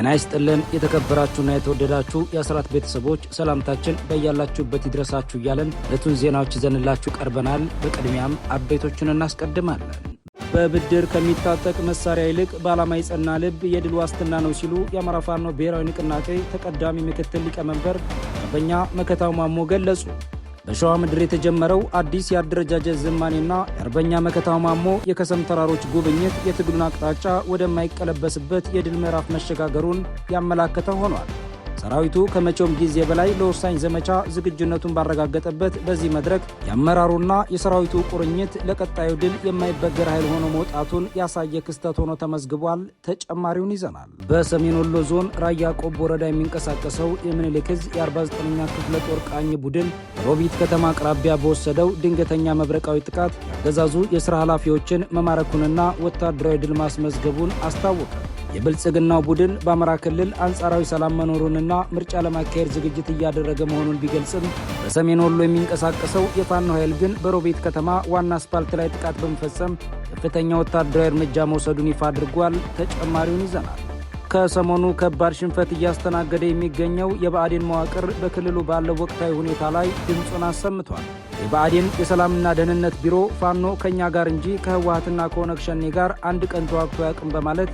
ጤና ይስጥልን የተከበራችሁና የተወደዳችሁ የአስራት ቤተሰቦች ሰላምታችን በእያላችሁበት ይድረሳችሁ እያለን ለቱን ዜናዎች ይዘንላችሁ ቀርበናል። በቅድሚያም አበይቶችን እናስቀድማለን። በብድር ከሚታጠቅ መሳሪያ ይልቅ በዓላማ የጸና ልብ የድል ዋስትና ነው ሲሉ የአማራ ፋኖ ብሔራዊ ንቅናቄ ተቀዳሚ ምክትል ሊቀመንበር አርበኛ መከታው ማሞ ገለጹ። በሸዋ ምድር የተጀመረው አዲስ የአደረጃጀት ዝማኔና የአርበኛ መከታው ማሞ የከሰም ተራሮች ጉብኝት የትግሉን አቅጣጫ ወደማይቀለበስበት የድል ምዕራፍ መሸጋገሩን ያመላከተ ሆኗል። ሰራዊቱ ከመቼውም ጊዜ በላይ ለወሳኝ ዘመቻ ዝግጁነቱን ባረጋገጠበት በዚህ መድረክ የአመራሩና የሰራዊቱ ቁርኝት ለቀጣዩ ድል የማይበገር ኃይል ሆኖ መውጣቱን ያሳየ ክስተት ሆኖ ተመዝግቧል። ተጨማሪውን ይዘናል። በሰሜን ወሎ ዞን ራያ ቆቦ ወረዳ የሚንቀሳቀሰው የምኒልክ ዕዝ የ49ኛ ክፍለ ጦር ቃኝ ቡድን ሮቢት ከተማ አቅራቢያ በወሰደው ድንገተኛ መብረቃዊ ጥቃት ያገዛዙ የሥራ ኃላፊዎችን መማረኩንና ወታደራዊ ድል ማስመዝገቡን አስታወቀ። የብልጽግናው ቡድን በአማራ ክልል አንጻራዊ ሰላም መኖሩንና ምርጫ ለማካሄድ ዝግጅት እያደረገ መሆኑን ቢገልጽም በሰሜን ወሎ የሚንቀሳቀሰው የፋኖ ኃይል ግን በሮቤት ከተማ ዋና አስፓልት ላይ ጥቃት በመፈጸም ከፍተኛ ወታደራዊ እርምጃ መውሰዱን ይፋ አድርጓል። ተጨማሪውን ይዘናል። ከሰሞኑ ከባድ ሽንፈት እያስተናገደ የሚገኘው የብአዴን መዋቅር በክልሉ ባለው ወቅታዊ ሁኔታ ላይ ድምፁን አሰምቷል። የብአዴን የሰላምና ደህንነት ቢሮ ፋኖ ከኛ ጋር እንጂ ከህወሓትና ከኦነግ ሸኔ ጋር አንድ ቀን ተዋግቶ አያውቅም በማለት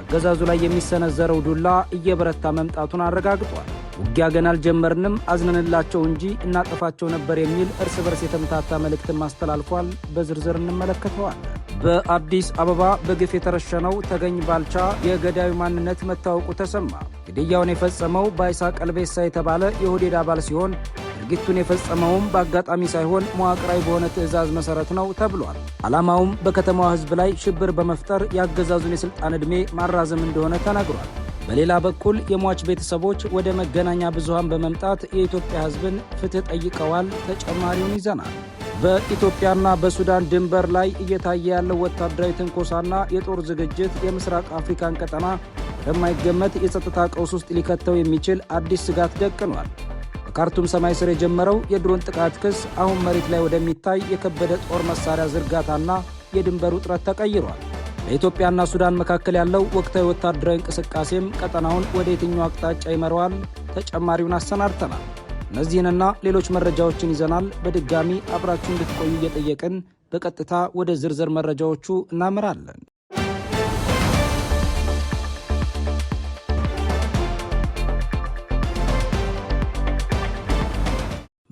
አገዛዙ ላይ የሚሰነዘረው ዱላ እየበረታ መምጣቱን አረጋግጧል። ውጊያ ገና አልጀመርንም፣ አዝነንላቸው እንጂ እናጠፋቸው ነበር የሚል እርስ በርስ የተምታታ መልእክትን ማስተላልፏል። በዝርዝር እንመለከተዋል። በአዲስ አበባ በግፍ የተረሸነው ተገኝ ባልቻ የገዳዩ ማንነት መታወቁ ተሰማ። ግድያውን የፈጸመው ባይሳ ቀልቤሳ የተባለ የኦህዴድ አባል ሲሆን ድርጊቱን የፈጸመውም በአጋጣሚ ሳይሆን መዋቅራዊ በሆነ ትዕዛዝ መሰረት ነው ተብሏል። ዓላማውም በከተማዋ ህዝብ ላይ ሽብር በመፍጠር ያገዛዙን የሥልጣን ዕድሜ ማራዘም እንደሆነ ተነግሯል። በሌላ በኩል የሟች ቤተሰቦች ወደ መገናኛ ብዙሃን በመምጣት የኢትዮጵያ ህዝብን ፍትህ ጠይቀዋል። ተጨማሪውን ይዘናል። በኢትዮጵያና በሱዳን ድንበር ላይ እየታየ ያለው ወታደራዊ ትንኮሳና የጦር ዝግጅት የምስራቅ አፍሪካን ቀጠና ወደማይገመት የጸጥታ ቀውስ ውስጥ ሊከተው የሚችል አዲስ ስጋት ደቅኗል። በካርቱም ሰማይ ስር የጀመረው የድሮን ጥቃት ክስ አሁን መሬት ላይ ወደሚታይ የከበደ ጦር መሳሪያ ዝርጋታና የድንበር ውጥረት ተቀይሯል። በኢትዮጵያና ሱዳን መካከል ያለው ወቅታዊ ወታደራዊ እንቅስቃሴም ቀጠናውን ወደ የትኛው አቅጣጫ ይመራዋል? ተጨማሪውን አሰናድተናል። እነዚህንና ሌሎች መረጃዎችን ይዘናል። በድጋሚ አብራችሁ እንድትቆዩ እየጠየቅን በቀጥታ ወደ ዝርዝር መረጃዎቹ እናመራለን።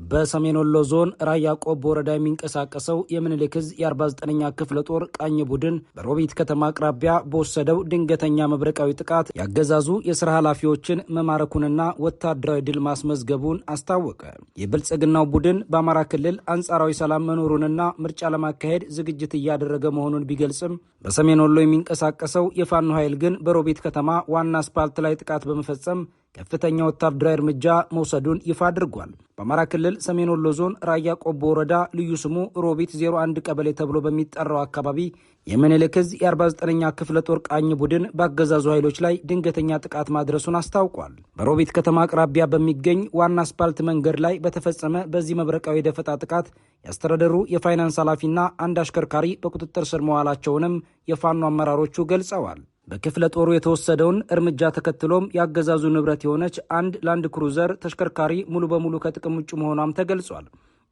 በሰሜን ወሎ ዞን ራያ ቆቦ ወረዳ የሚንቀሳቀሰው የምኒልክ ዕዝ የ49ኛ ክፍለ ጦር ቃኝ ቡድን በሮቢት ከተማ አቅራቢያ በወሰደው ድንገተኛ መብረቃዊ ጥቃት ያገዛዙ የሥራ ኃላፊዎችን መማረኩንና ወታደራዊ ድል ማስመዝገቡን አስታወቀ። የብልጽግናው ቡድን በአማራ ክልል አንጻራዊ ሰላም መኖሩንና ምርጫ ለማካሄድ ዝግጅት እያደረገ መሆኑን ቢገልጽም በሰሜን ወሎ የሚንቀሳቀሰው የፋኖ ኃይል ግን በሮቢት ከተማ ዋና አስፓልት ላይ ጥቃት በመፈጸም ከፍተኛ ወታደራዊ እርምጃ መውሰዱን ይፋ አድርጓል። በአማራ ክልል ሰሜን ወሎ ዞን ራያ ቆቦ ወረዳ ልዩ ስሙ ሮቢት 01 ቀበሌ ተብሎ በሚጠራው አካባቢ የምኒልክ ዕዝ የ49ኛ ክፍለ ጦር ቃኝ ቡድን በአገዛዙ ኃይሎች ላይ ድንገተኛ ጥቃት ማድረሱን አስታውቋል። በሮቢት ከተማ አቅራቢያ በሚገኝ ዋና አስፓልት መንገድ ላይ በተፈጸመ በዚህ መብረቃዊ ደፈጣ ጥቃት ያስተዳደሩ የፋይናንስ ኃላፊና አንድ አሽከርካሪ በቁጥጥር ስር መዋላቸውንም የፋኖ አመራሮቹ ገልጸዋል። በክፍለ ጦሩ የተወሰደውን እርምጃ ተከትሎም ያገዛዙ ንብረት የሆነች አንድ ላንድ ክሩዘር ተሽከርካሪ ሙሉ በሙሉ ከጥቅም ውጭ መሆኗም ተገልጿል።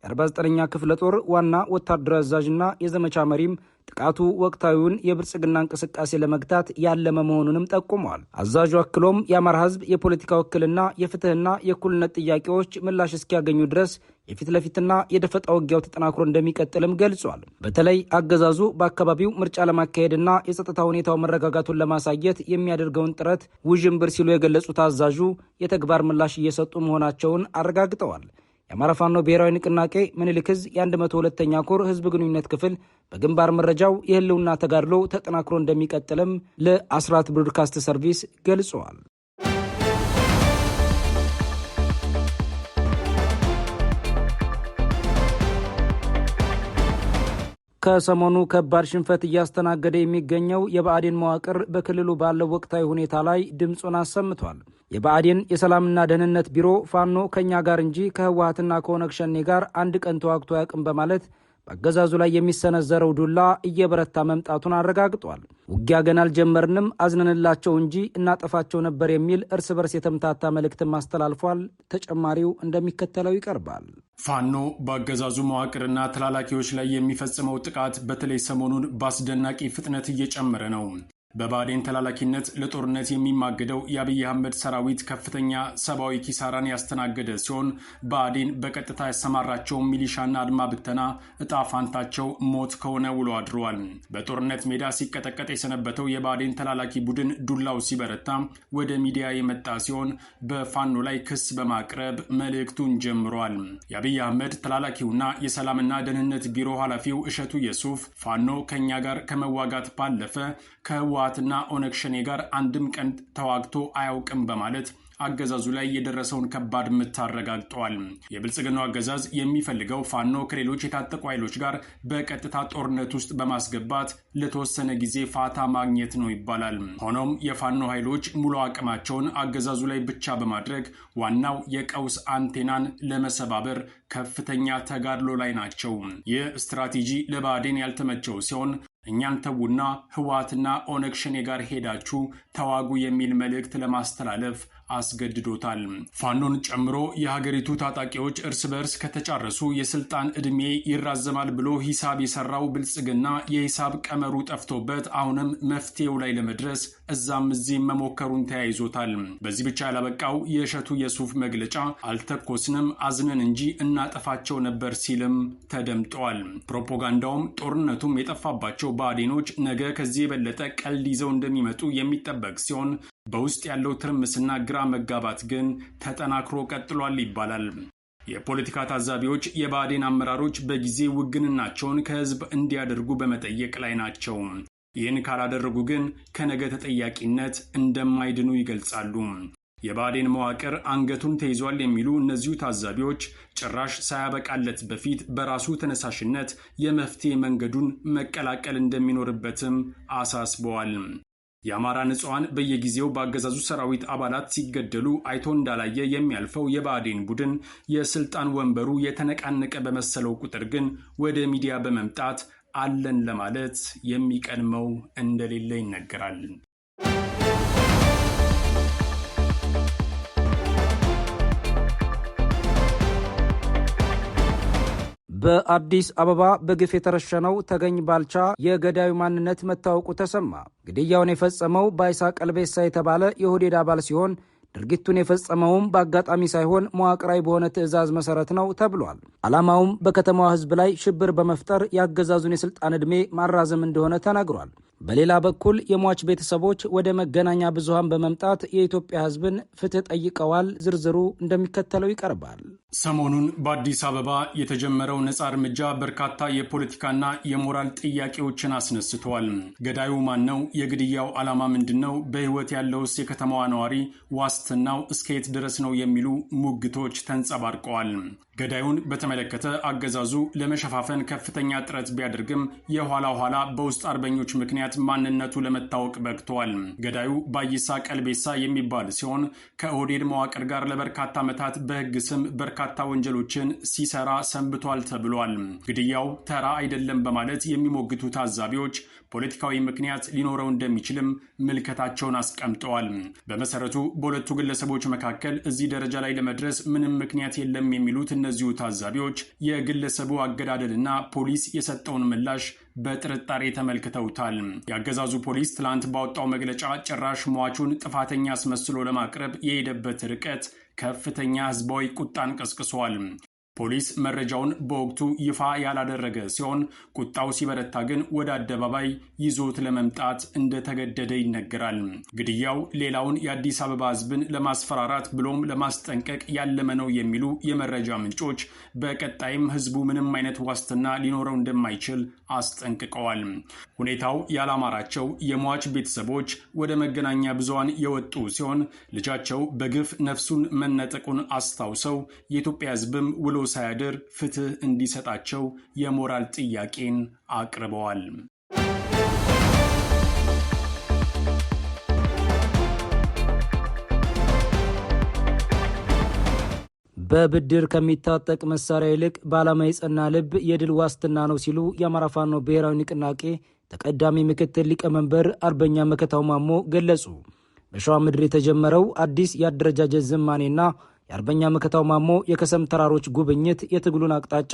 የ49ኛ ክፍለ ጦር ዋና ወታደራዊ አዛዥና የዘመቻ መሪም ጥቃቱ ወቅታዊውን የብልጽግና እንቅስቃሴ ለመግታት ያለመ መሆኑንም ጠቁመዋል። አዛዡ አክሎም የአማራ ህዝብ የፖለቲካ ውክልና፣ የፍትህና የእኩልነት ጥያቄዎች ምላሽ እስኪያገኙ ድረስ የፊት ለፊትና የደፈጣ ውጊያው ተጠናክሮ እንደሚቀጥልም ገልጿል። በተለይ አገዛዙ በአካባቢው ምርጫ ለማካሄድና የጸጥታ ሁኔታው መረጋጋቱን ለማሳየት የሚያደርገውን ጥረት ውዥንብር ሲሉ የገለጹት አዛዡ የተግባር ምላሽ እየሰጡ መሆናቸውን አረጋግጠዋል። የአማራ ፋኖ ብሔራዊ ንቅናቄ ምኒልክ ዕዝ የ102ኛ ኮር ህዝብ ግንኙነት ክፍል በግንባር መረጃው የህልውና ተጋድሎ ተጠናክሮ እንደሚቀጥልም ለአስራት ብሮድካስት ሰርቪስ ገልጸዋል። ከሰሞኑ ከባድ ሽንፈት እያስተናገደ የሚገኘው የብአዴን መዋቅር በክልሉ ባለው ወቅታዊ ሁኔታ ላይ ድምፁን አሰምቷል። የብአዴን የሰላምና ደህንነት ቢሮ ፋኖ ከኛ ጋር እንጂ ከህወሓትና ከኦነግ ሸኔ ጋር አንድ ቀን ተዋግቶ አያውቅም በማለት በአገዛዙ ላይ የሚሰነዘረው ዱላ እየበረታ መምጣቱን አረጋግጧል። ውጊያ ገና አልጀመርንም፣ አዝነንላቸው እንጂ እናጠፋቸው ነበር የሚል እርስ በርስ የተምታታ መልእክትም አስተላልፏል። ተጨማሪው እንደሚከተለው ይቀርባል። ፋኖ በአገዛዙ መዋቅርና ተላላኪዎች ላይ የሚፈጽመው ጥቃት በተለይ ሰሞኑን በአስደናቂ ፍጥነት እየጨመረ ነው። በባዴን ተላላኪነት ለጦርነት የሚማገደው የአብይ አህመድ ሰራዊት ከፍተኛ ሰብአዊ ኪሳራን ያስተናገደ ሲሆን ባዴን በቀጥታ ያሰማራቸው ሚሊሻና አድማ ብተና እጣ ፋንታቸው ሞት ከሆነ ውሎ አድረዋል። በጦርነት ሜዳ ሲቀጠቀጥ የሰነበተው የባዴን ተላላኪ ቡድን ዱላው ሲበረታ ወደ ሚዲያ የመጣ ሲሆን በፋኖ ላይ ክስ በማቅረብ መልእክቱን ጀምሯል። የአብይ አህመድ ተላላኪውና የሰላምና ደህንነት ቢሮ ኃላፊው እሸቱ የሱፍ ፋኖ ከኛ ጋር ከመዋጋት ባለፈ ከህወሓትና ኦነግ ሸኔ ጋር አንድም ቀን ተዋግቶ አያውቅም በማለት አገዛዙ ላይ የደረሰውን ከባድ ምት አረጋግጠዋል። የብልጽግናው አገዛዝ የሚፈልገው ፋኖ ከሌሎች የታጠቁ ኃይሎች ጋር በቀጥታ ጦርነት ውስጥ በማስገባት ለተወሰነ ጊዜ ፋታ ማግኘት ነው ይባላል። ሆኖም የፋኖ ኃይሎች ሙሉ አቅማቸውን አገዛዙ ላይ ብቻ በማድረግ ዋናው የቀውስ አንቴናን ለመሰባበር ከፍተኛ ተጋድሎ ላይ ናቸው። ይህ ስትራቴጂ ለባዴን ያልተመቸው ሲሆን እኛን ተዉና ህወሓትና ኦነግ ሸኔ ጋር ሄዳችሁ ተዋጉ የሚል መልእክት ለማስተላለፍ አስገድዶታል። ፋኖን ጨምሮ የሀገሪቱ ታጣቂዎች እርስ በርስ ከተጫረሱ የስልጣን ዕድሜ ይራዘማል ብሎ ሂሳብ የሰራው ብልጽግና የሂሳብ ቀመሩ ጠፍቶበት አሁንም መፍትሄው ላይ ለመድረስ እዛም እዚህም መሞከሩን ተያይዞታል። በዚህ ብቻ ያላበቃው የእሸቱ የሱፍ መግለጫ አልተኮስንም አዝነን እንጂ እናጠፋቸው ነበር ሲልም ተደምጧል። ፕሮፓጋንዳውም ጦርነቱም የጠፋባቸው ባዴኖች ነገ ከዚህ የበለጠ ቀልድ ይዘው እንደሚመጡ የሚጠበቅ ሲሆን በውስጥ ያለው ትርምስና ግራ መጋባት ግን ተጠናክሮ ቀጥሏል ይባላል። የፖለቲካ ታዛቢዎች የባዴን አመራሮች በጊዜ ውግንናቸውን ከህዝብ እንዲያደርጉ በመጠየቅ ላይ ናቸው። ይህን ካላደረጉ ግን ከነገ ተጠያቂነት እንደማይድኑ ይገልጻሉ። የባዴን መዋቅር አንገቱን ተይዟል የሚሉ እነዚሁ ታዛቢዎች ጭራሽ ሳያበቃለት በፊት በራሱ ተነሳሽነት የመፍትሄ መንገዱን መቀላቀል እንደሚኖርበትም አሳስበዋል። የአማራ ንጹሃን በየጊዜው በአገዛዙ ሰራዊት አባላት ሲገደሉ አይቶ እንዳላየ የሚያልፈው የባዴን ቡድን የስልጣን ወንበሩ የተነቃነቀ በመሰለው ቁጥር ግን ወደ ሚዲያ በመምጣት አለን ለማለት የሚቀድመው እንደሌለ ይነገራል። በአዲስ አበባ በግፍ የተረሸነው ተገኝ ባልቻ የገዳዩ ማንነት መታወቁ ተሰማ። ግድያውን የፈጸመው ባይሳ ቀልቤሳ የተባለ የኦህዴድ አባል ሲሆን ድርጊቱን የፈጸመውም በአጋጣሚ ሳይሆን መዋቅራዊ በሆነ ትዕዛዝ መሰረት ነው ተብሏል። ዓላማውም በከተማዋ ሕዝብ ላይ ሽብር በመፍጠር የአገዛዙን የስልጣን ዕድሜ ማራዘም እንደሆነ ተናግሯል። በሌላ በኩል የሟች ቤተሰቦች ወደ መገናኛ ብዙሃን በመምጣት የኢትዮጵያ ሕዝብን ፍትህ ጠይቀዋል። ዝርዝሩ እንደሚከተለው ይቀርባል። ሰሞኑን በአዲስ አበባ የተጀመረው ነጻ እርምጃ በርካታ የፖለቲካና የሞራል ጥያቄዎችን አስነስተዋል። ገዳዩ ማን ነው? የግድያው ዓላማ ምንድን ነው? በሕይወት ያለውስ የከተማዋ ነዋሪ ዋስትናው እስከየት ድረስ ነው? የሚሉ ሙግቶች ተንጸባርቀዋል። ገዳዩን በተመለከተ አገዛዙ ለመሸፋፈን ከፍተኛ ጥረት ቢያደርግም የኋላ ኋላ በውስጥ አርበኞች ምክንያት ማንነቱ ለመታወቅ በቅቷል። ገዳዩ ባይሳ ቀልቤሳ የሚባል ሲሆን ከኦህዴድ መዋቅር ጋር ለበርካታ ዓመታት በሕግ ስም በርካታ ወንጀሎችን ሲሰራ ሰንብቷል ተብሏል። ግድያው ተራ አይደለም በማለት የሚሞግቱ ታዛቢዎች ፖለቲካዊ ምክንያት ሊኖረው እንደሚችልም ምልከታቸውን አስቀምጠዋል። በመሰረቱ በሁለቱ ግለሰቦች መካከል እዚህ ደረጃ ላይ ለመድረስ ምንም ምክንያት የለም የሚሉት እነዚሁ ታዛቢዎች የግለሰቡ አገዳደልና ፖሊስ የሰጠውን ምላሽ በጥርጣሬ ተመልክተውታል። የአገዛዙ ፖሊስ ትላንት ባወጣው መግለጫ ጭራሽ ሟቹን ጥፋተኛ አስመስሎ ለማቅረብ የሄደበት ርቀት ከፍተኛ ህዝባዊ ቁጣን ቀስቅሷል። ፖሊስ መረጃውን በወቅቱ ይፋ ያላደረገ ሲሆን ቁጣው ሲበረታ ግን ወደ አደባባይ ይዞት ለመምጣት እንደተገደደ ይነገራል። ግድያው ሌላውን የአዲስ አበባ ህዝብን ለማስፈራራት ብሎም ለማስጠንቀቅ ያለመ ነው የሚሉ የመረጃ ምንጮች በቀጣይም ህዝቡ ምንም አይነት ዋስትና ሊኖረው እንደማይችል አስጠንቅቀዋል። ሁኔታው ያላማራቸው የሟች ቤተሰቦች ወደ መገናኛ ብዙሃን የወጡ ሲሆን ልጃቸው በግፍ ነፍሱን መነጠቁን አስታውሰው የኢትዮጵያ ህዝብም ውሎ ሳያድር ፍትህ እንዲሰጣቸው የሞራል ጥያቄን አቅርበዋል። በብድር ከሚታጠቅ መሳሪያ ይልቅ በዓላማ የጸና ልብ የድል ዋስትና ነው ሲሉ የአማራ ፋኖ ብሔራዊ ንቅናቄ ተቀዳሚ ምክትል ሊቀመንበር አርበኛ መከታው ማሞ ገለጹ። በሸዋ ምድር የተጀመረው አዲስ የአደረጃጀት ዝማኔና የአርበኛ መከታው ማሞ የከሰም ተራሮች ጉብኝት የትግሉን አቅጣጫ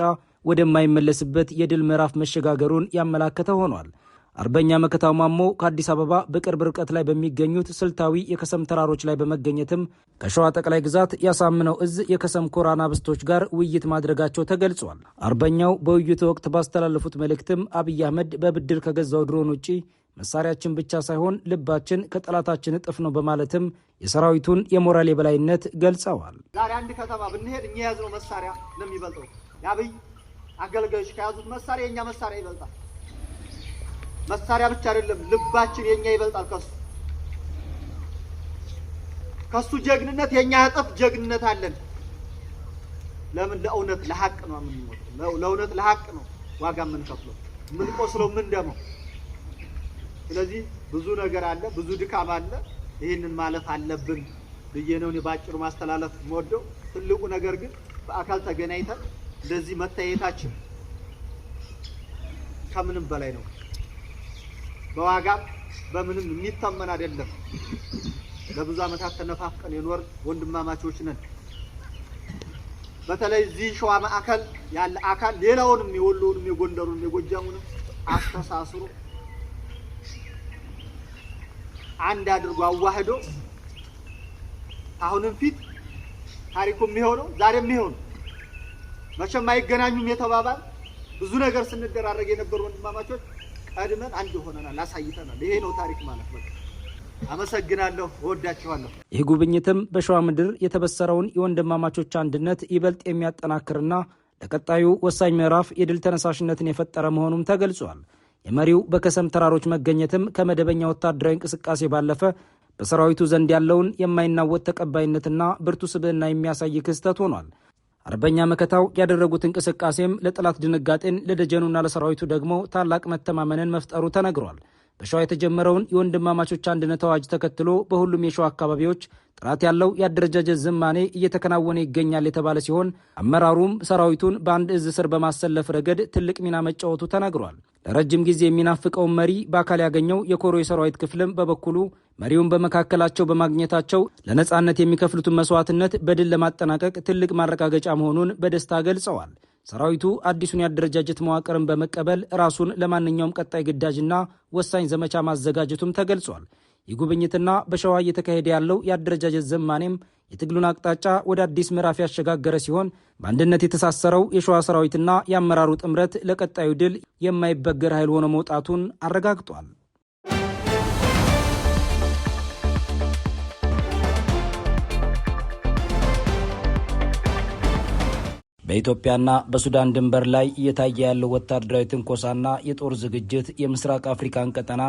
ወደማይመለስበት የድል ምዕራፍ መሸጋገሩን ያመላከተ ሆኗል። አርበኛ መከታው ማሞ ከአዲስ አበባ በቅርብ ርቀት ላይ በሚገኙት ስልታዊ የከሰም ተራሮች ላይ በመገኘትም ከሸዋ ጠቅላይ ግዛት ያሳምነው እዝ የከሰም ኮር አናብስቶች ጋር ውይይት ማድረጋቸው ተገልጿል። አርበኛው በውይይቱ ወቅት ባስተላለፉት መልእክትም አብይ አህመድ በብድር ከገዛው ድሮን ውጪ መሳሪያችን ብቻ ሳይሆን ልባችን ከጠላታችን እጥፍ ነው በማለትም የሰራዊቱን የሞራል የበላይነት ገልጸዋል። ዛሬ አንድ ከተማ ብንሄድ እኛ የያዝነው መሳሪያ ነው የሚበልጠው። የአብይ አገልጋዮች ከያዙት መሳሪያ የኛ መሳሪያ ይበልጣል። መሳሪያ ብቻ አይደለም፣ ልባችን የኛ ይበልጣል። ከሱ ጀግንነት የኛ እጥፍ ጀግንነት አለን። ለምን? ለእውነት ለሐቅ ነው የምንሞተው። ለእውነት ለሐቅ ነው ዋጋ የምንከፍለው፣ የምንቆስለው፣ የምንደመው። ስለዚህ ብዙ ነገር አለ፣ ብዙ ድካም አለ። ይህንን ማለፍ አለብን ብዬ ነው ባጭሩ ማስተላለፍ የምወደው። ትልቁ ነገር ግን በአካል ተገናኝተን እንደዚህ መታየታችን ከምንም በላይ ነው። በዋጋም በምንም የሚተመን አይደለም። ለብዙ ዓመታት ተነፋፍቀን የኖር ወንድማማቾች ነን። በተለይ እዚህ ሸዋ ማዕከል ያለ አካል ሌላውንም የወሎውንም የጎንደሩንም የጎጃሙንም አስተሳስሮ አንድ አድርጎ አዋህዶ አሁንም ፊት ታሪኩ የሚሆነው ዛሬም የሚሆነው መቼም አይገናኙም የተባባል ብዙ ነገር ስንደራረግ የነበሩ ወንድማማቾች ቀድመን አንድ ሆነናል፣ አሳይተናል። ይሄ ነው ታሪክ ማለት ነው። አመሰግናለሁ፣ እወዳችኋለሁ። ይህ ጉብኝትም በሸዋ ምድር የተበሰረውን የወንድማማቾች አንድነት ይበልጥ የሚያጠናክርና ለቀጣዩ ወሳኝ ምዕራፍ የድል ተነሳሽነትን የፈጠረ መሆኑም ተገልጿል። የመሪው በከሰም ተራሮች መገኘትም ከመደበኛ ወታደራዊ እንቅስቃሴ ባለፈ በሰራዊቱ ዘንድ ያለውን የማይናወጥ ተቀባይነትና ብርቱ ስብዕና የሚያሳይ ክስተት ሆኗል። አርበኛ መከታው ያደረጉት እንቅስቃሴም ለጠላት ድንጋጤን፣ ለደጀኑና ለሰራዊቱ ደግሞ ታላቅ መተማመንን መፍጠሩ ተነግሯል። በሸዋ የተጀመረውን የወንድማማቾች አንድነት አዋጅ ተከትሎ በሁሉም የሸዋ አካባቢዎች ጥራት ያለው የአደረጃጀት ዝማኔ እየተከናወነ ይገኛል የተባለ ሲሆን አመራሩም ሰራዊቱን በአንድ እዝ ስር በማሰለፍ ረገድ ትልቅ ሚና መጫወቱ ተነግሯል። ለረጅም ጊዜ የሚናፍቀውን መሪ በአካል ያገኘው የኮሮ የሰራዊት ክፍልም በበኩሉ መሪውን በመካከላቸው በማግኘታቸው ለነጻነት የሚከፍሉትን መስዋዕትነት በድል ለማጠናቀቅ ትልቅ ማረጋገጫ መሆኑን በደስታ ገልጸዋል። ሰራዊቱ አዲሱን የአደረጃጀት መዋቅርን በመቀበል ራሱን ለማንኛውም ቀጣይ ግዳጅና ወሳኝ ዘመቻ ማዘጋጀቱም ተገልጿል። ይህ ጉብኝትና በሸዋ እየተካሄደ ያለው የአደረጃጀት ዘማኔም የትግሉን አቅጣጫ ወደ አዲስ ምዕራፍ ያሸጋገረ ሲሆን በአንድነት የተሳሰረው የሸዋ ሰራዊትና የአመራሩ ጥምረት ለቀጣዩ ድል የማይበገር ኃይል ሆኖ መውጣቱን አረጋግጧል። በኢትዮጵያና በሱዳን ድንበር ላይ እየታየ ያለው ወታደራዊ ትንኮሳና የጦር ዝግጅት የምስራቅ አፍሪካን ቀጠና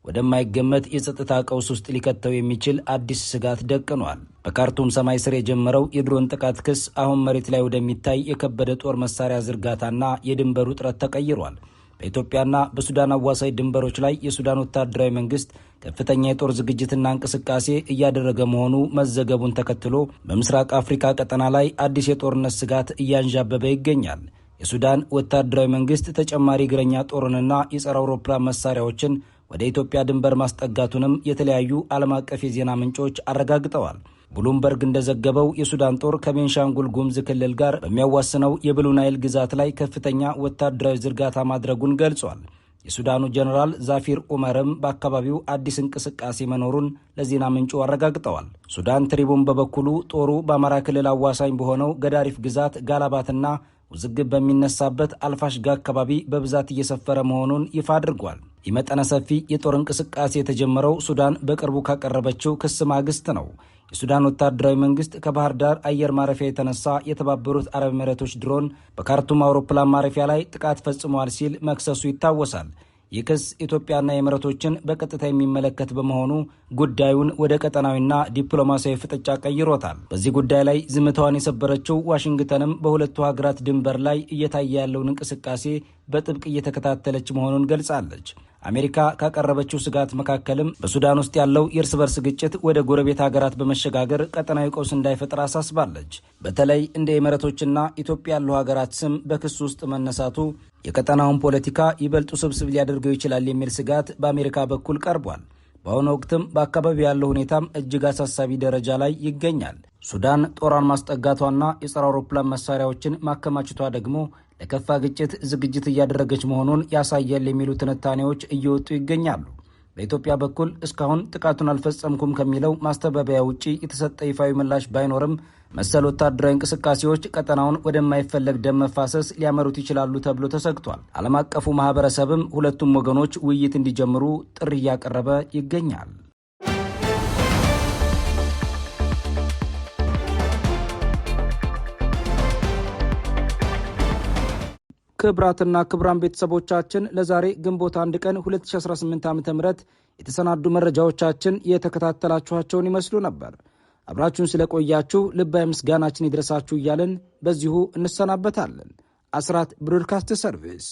ወደማይገመት የጸጥታ ቀውስ ውስጥ ሊከተው የሚችል አዲስ ስጋት ደቅኗል። በካርቱም ሰማይ ስር የጀመረው የድሮን ጥቃት ክስ አሁን መሬት ላይ ወደሚታይ የከበደ ጦር መሳሪያ ዝርጋታና የድንበር ውጥረት ተቀይሯል። በኢትዮጵያና በሱዳን አዋሳኝ ድንበሮች ላይ የሱዳን ወታደራዊ መንግስት ከፍተኛ የጦር ዝግጅትና እንቅስቃሴ እያደረገ መሆኑ መዘገቡን ተከትሎ በምስራቅ አፍሪካ ቀጠና ላይ አዲስ የጦርነት ስጋት እያንዣበበ ይገኛል። የሱዳን ወታደራዊ መንግስት ተጨማሪ እግረኛ ጦርንና የጸረ አውሮፕላን መሳሪያዎችን ወደ ኢትዮጵያ ድንበር ማስጠጋቱንም የተለያዩ ዓለም አቀፍ የዜና ምንጮች አረጋግጠዋል። ብሉምበርግ እንደዘገበው የሱዳን ጦር ከቤንሻንጉል ጉሙዝ ክልል ጋር በሚያዋስነው የብሉ ናይል ግዛት ላይ ከፍተኛ ወታደራዊ ዝርጋታ ማድረጉን ገልጿል። የሱዳኑ ጀኔራል ዛፊር ኡመርም በአካባቢው አዲስ እንቅስቃሴ መኖሩን ለዜና ምንጩ አረጋግጠዋል። ሱዳን ትሪቡን በበኩሉ ጦሩ በአማራ ክልል አዋሳኝ በሆነው ገዳሪፍ ግዛት ጋላባትና ውዝግብ በሚነሳበት አልፋሽጋ አካባቢ በብዛት እየሰፈረ መሆኑን ይፋ አድርጓል። ይህ መጠነ ሰፊ የጦር እንቅስቃሴ የተጀመረው ሱዳን በቅርቡ ካቀረበችው ክስ ማግስት ነው። የሱዳን ወታደራዊ መንግስት ከባህር ዳር አየር ማረፊያ የተነሳ የተባበሩት አረብ ኤሚሬቶች ድሮን በካርቱም አውሮፕላን ማረፊያ ላይ ጥቃት ፈጽሟል ሲል መክሰሱ ይታወሳል። ይህ ክስ ኢትዮጵያና ኤሚሬቶችን በቀጥታ የሚመለከት በመሆኑ ጉዳዩን ወደ ቀጠናዊና ዲፕሎማሲያዊ ፍጥጫ ቀይሮታል። በዚህ ጉዳይ ላይ ዝምታዋን የሰበረችው ዋሽንግተንም በሁለቱ ሀገራት ድንበር ላይ እየታየ ያለውን እንቅስቃሴ በጥብቅ እየተከታተለች መሆኑን ገልጻለች። አሜሪካ ካቀረበችው ስጋት መካከልም በሱዳን ውስጥ ያለው የእርስ በርስ ግጭት ወደ ጎረቤት ሀገራት በመሸጋገር ቀጠናዊ ቀውስ እንዳይፈጥር አሳስባለች። በተለይ እንደ ኤሚሬቶችና ኢትዮጵያ ያሉ ሀገራት ስም በክስ ውስጥ መነሳቱ የቀጠናውን ፖለቲካ ይበልጥ ውስብስብ ሊያደርገው ይችላል የሚል ስጋት በአሜሪካ በኩል ቀርቧል። በአሁኑ ወቅትም በአካባቢው ያለው ሁኔታም እጅግ አሳሳቢ ደረጃ ላይ ይገኛል። ሱዳን ጦሯን ማስጠጋቷና የጸረ አውሮፕላን መሳሪያዎችን ማከማቸቷ ደግሞ ለከፋ ግጭት ዝግጅት እያደረገች መሆኑን ያሳያል የሚሉ ትንታኔዎች እየወጡ ይገኛሉ። በኢትዮጵያ በኩል እስካሁን ጥቃቱን አልፈጸምኩም ከሚለው ማስተባበያ ውጪ የተሰጠ ይፋዊ ምላሽ ባይኖርም መሰል ወታደራዊ እንቅስቃሴዎች ቀጠናውን ወደማይፈለግ ደም መፋሰስ ሊያመሩት ይችላሉ ተብሎ ተሰግቷል። ዓለም አቀፉ ማህበረሰብም ሁለቱም ወገኖች ውይይት እንዲጀምሩ ጥሪ እያቀረበ ይገኛል። ክብራትና ክብራን ቤተሰቦቻችን ለዛሬ ግንቦት 1 ቀን 2018 ዓ.ም የተሰናዱ መረጃዎቻችን የተከታተላችኋቸውን ይመስሉ ነበር። አብራችሁን ስለቆያችሁ ልባዊ ምስጋናችን ይድረሳችሁ እያልን በዚሁ እንሰናበታለን። አስራት ብሮድካስት ሰርቪስ